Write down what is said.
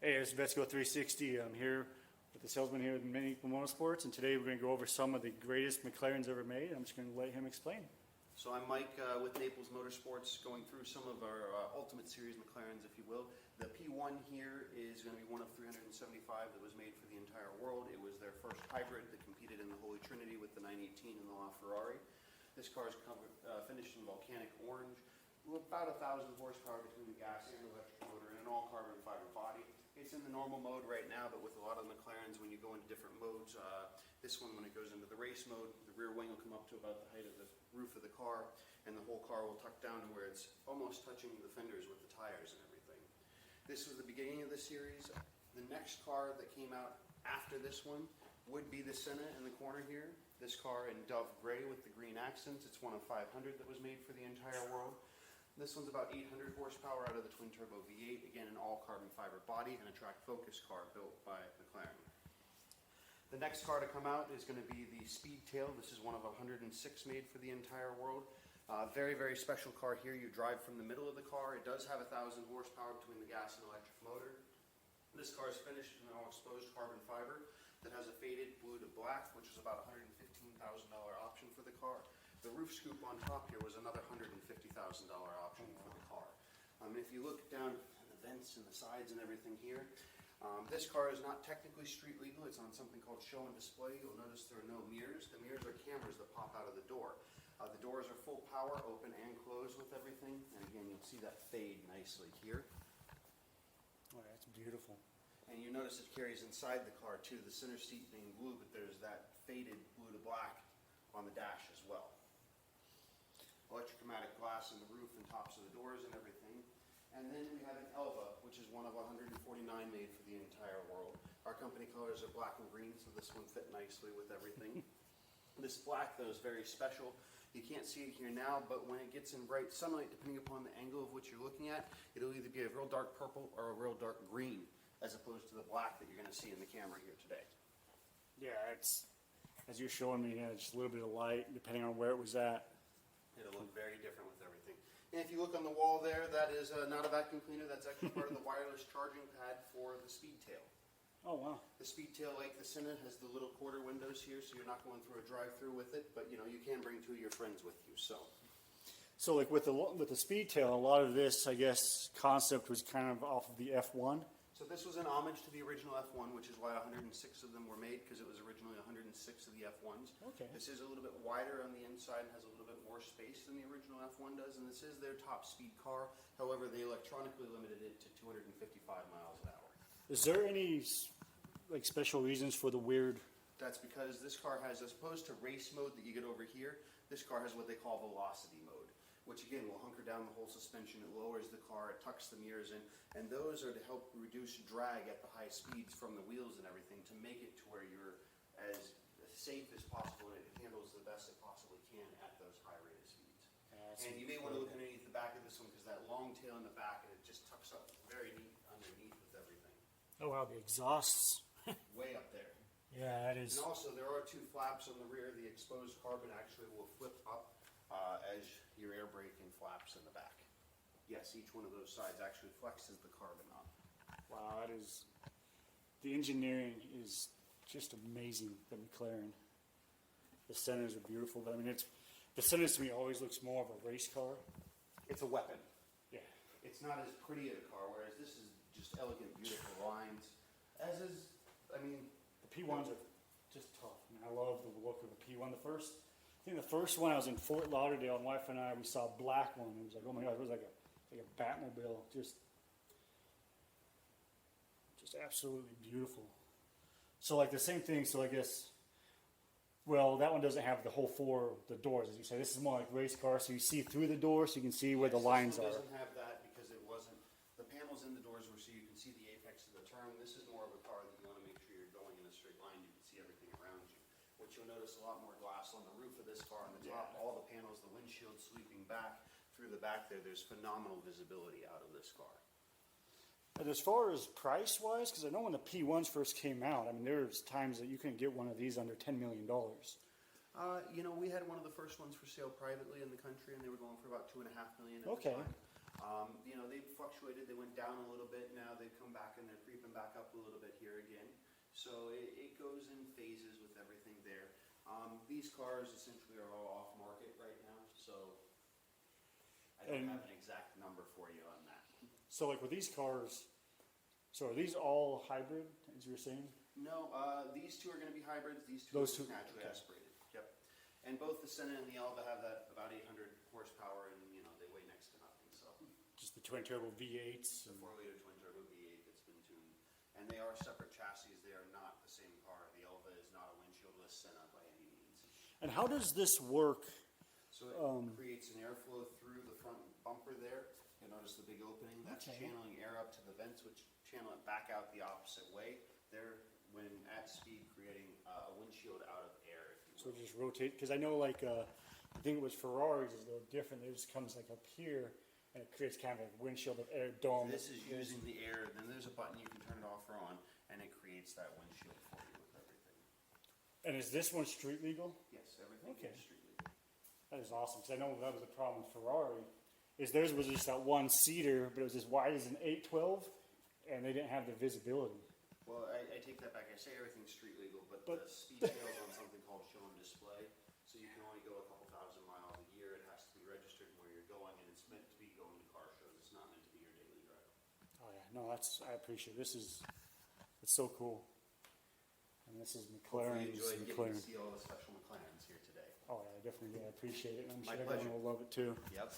Hey, it's Vesco 360. I'm here with the salesman here at Naples Motorsports, and today we're going to go over some of the greatest McLarens ever made. I'm just going to let him explain. So I'm Mike with Naples Motorsports, going through some of our Ultimate Series McLarens, if you will. The P1 here is going to be one of 375 that was made for the entire world. It was their first hybrid that competed in the Holy Trinity with the 918 and the LaFerrari. This car is finished in volcanic orange, with about 1,000 horsepower between the gas and electric motor, and an all-carbon fiber body. It's in the normal mode right now, but with a lot of the McLarens, when you go into different modes, this one, when it goes into the race mode, the rear wing will come up to about the height of the roof of the car, and the whole car will tuck down to where it's almost touching the fenders with the tires and everything. This was the beginning of the series. The next car that came out after this one would be the Senna in the corner here. This car in dove gray with the green accents. It's one of 500 that was made for the entire world. This one's about 800 horsepower out of the twin-turbo V8, again an all-carbon fiber body and a track focus car built by McLaren. The next car to come out is going to be the Speedtail. This is one of 106 made for the entire world. Very, very special car here. You drive from the middle of the car. It does have 1,000 horsepower between the gas and electric motor. This car is finished in an all-exposed carbon fiber that has a faded blue to black, which is about a $115,000 option for the car. The roof scoop on top here was another $150,000 option for the car. If you look down at the vents and the sides and everything here, this car is not technically street legal. It's on something called show and display. You'll notice there are no mirrors. The mirrors are cameras that pop out of the door. The doors are full power, open and closed with everything. And again, you'll see that fade nicely here. Oh, that's beautiful. And you notice it carries inside the car too, the center seat being blue, but there's that faded blue to black on the dash as well. Electrochromatic glass in the roof and tops of the doors and everything. And then we have an Elva, which is one of 149 made for the entire world. Our company colors are black and green, so this one fit nicely with everything. This black, though, is very special. You can't see it here now, but when it gets in bright sunlight, depending upon the angle of what you're looking at, it'll either be a real dark purple or a real dark green, as opposed to the black that you're going to see in the camera here today. Yeah, it's, as you're showing me, just a little bit of light, depending on where it was at. It'll look very different with everything. And if you look on the wall there, that is not a vacuum cleaner. That's actually part of the wireless charging pad for the Speedtail. Oh, wow. The Speedtail, like the Senna, has the little quarter windows here, so you're not going through a drive-through with it, but you know, you can bring two of your friends with you. So like with the Speedtail, a lot of this, I guess, concept was kind of off of the F1. So this was an homage to the original F1, which is why 106 of them were made, because it was originally 106 of the F1s. Okay. This is a little bit wider on the inside and has a little bit more space than the original F1 does, and this is their top speed car. However, they electronically limited it to 255 miles an hour. Is there any like special reasons for the weird? That's because this car has, as opposed to race mode that you get over here, this car has what they call velocity mode, which again will hunker down the whole suspension. It lowers the car, it tucks the mirrors in, and those are to help reduce drag at the high speeds from the wheels and everything, to make it to where you're as safe as possible and it handles the best it possibly can at those high rated speeds. And you may want to look underneath the back of this one, because that long tail in the back, and it just tucks up very neat underneath with everything. Oh wow, the exhausts. Way up there. Yeah, that is. And also there are two flaps on the rear. The exposed carbon actually will flip up as your air brake and flaps in the back. Yes, each one of those sides actually flexes the carbon up. Wow, that is. The engineering is just amazing. The McLaren. The Sennas are beautiful, but I mean, the Sennas to me always looks more of a race car. It's a weapon. Yeah. It's not as pretty a car, whereas this is just elegant, beautiful lines. As is, I mean, the P1s are just tough. I mean, I love the look of the P1. I think the first one I was in Fort Lauderdale, and wife and I, we saw a black one. It was like, oh my God, it was like a Batmobile, just absolutely beautiful. So like the same thing. So I guess, well, that one doesn't have the whole the doors, as you say. This is more like race car, so you see through the door, so you can see where the lines are. This one doesn't have that because it wasn't. The panels in the doors were so you can see the apex of the turn. This is more of a car that you want to make sure you're going in a straight line. You can see everything around you. Which you'll notice a lot more glass on the roof of this car, on the top, all the panels, the windshield sweeping back through the back there. There's phenomenal visibility out of this car. And as far as price-wise, because I know when the P1s first came out, I mean, there's times that you couldn't get one of these under $10 million. You know, we had one of the first ones for sale privately in the country, and they were going for about $2.5 million at the time. You know, they fluctuated. They went down a little bit. Now they've come back, and they're creeping back up a little bit here again. So it goes in phases with everything there. These cars essentially are all off market right now, so I don't have an exact number for you on that. So like with these cars, so are these all hybrid, as you were saying? No, these two are going to be hybrids. These two Those are two, naturally okay. aspirated. Yep. And both the Senna and the Elva have that about 800 horsepower, and they weigh next to nothing. So Just the twin turbo V8s. the 4-liter twin turbo V8 that's been tuned, and they are separate chassis. They are not the same car. The Elva is not a windshieldless Senna by any means. And how does this work? So it creates an airflow through the front bumper there. You'll notice the big opening. That's Okay. channeling air up to the vents, which channel it back out the opposite way. They're, when at speed, creating a windshield out of air, if you So will. it just rotate, because I know like, I think it was Ferraris is a little different. It just comes like up here and it creates kind of a windshield of air dome. This is using the air, then there's a button you can turn it off or on, and it creates that windshield for you with everything. And is this one street legal? Yes, everything Okay. is street legal. That is awesome, because I know that was a problem with Ferrari, is theirs was just that one seater, but it was as wide as an 812, and they didn't have the visibility. Well, I take that back. I say everything's street legal, but But- the Speedtail's on something called show and display, so you can only go a couple thousand miles a year. It has to be registered where you're going, and it's meant to be going to car shows. It's not meant to be your daily drive. Oh yeah, no, I appreciate it. It's so cool. And this is Hopefully you McLaren's enjoyed getting McLaren. to see all the special McLarens here today. Oh yeah, I definitely do. I appreciate it. And I'm My sure everyone pleasure. will love it too. Yep.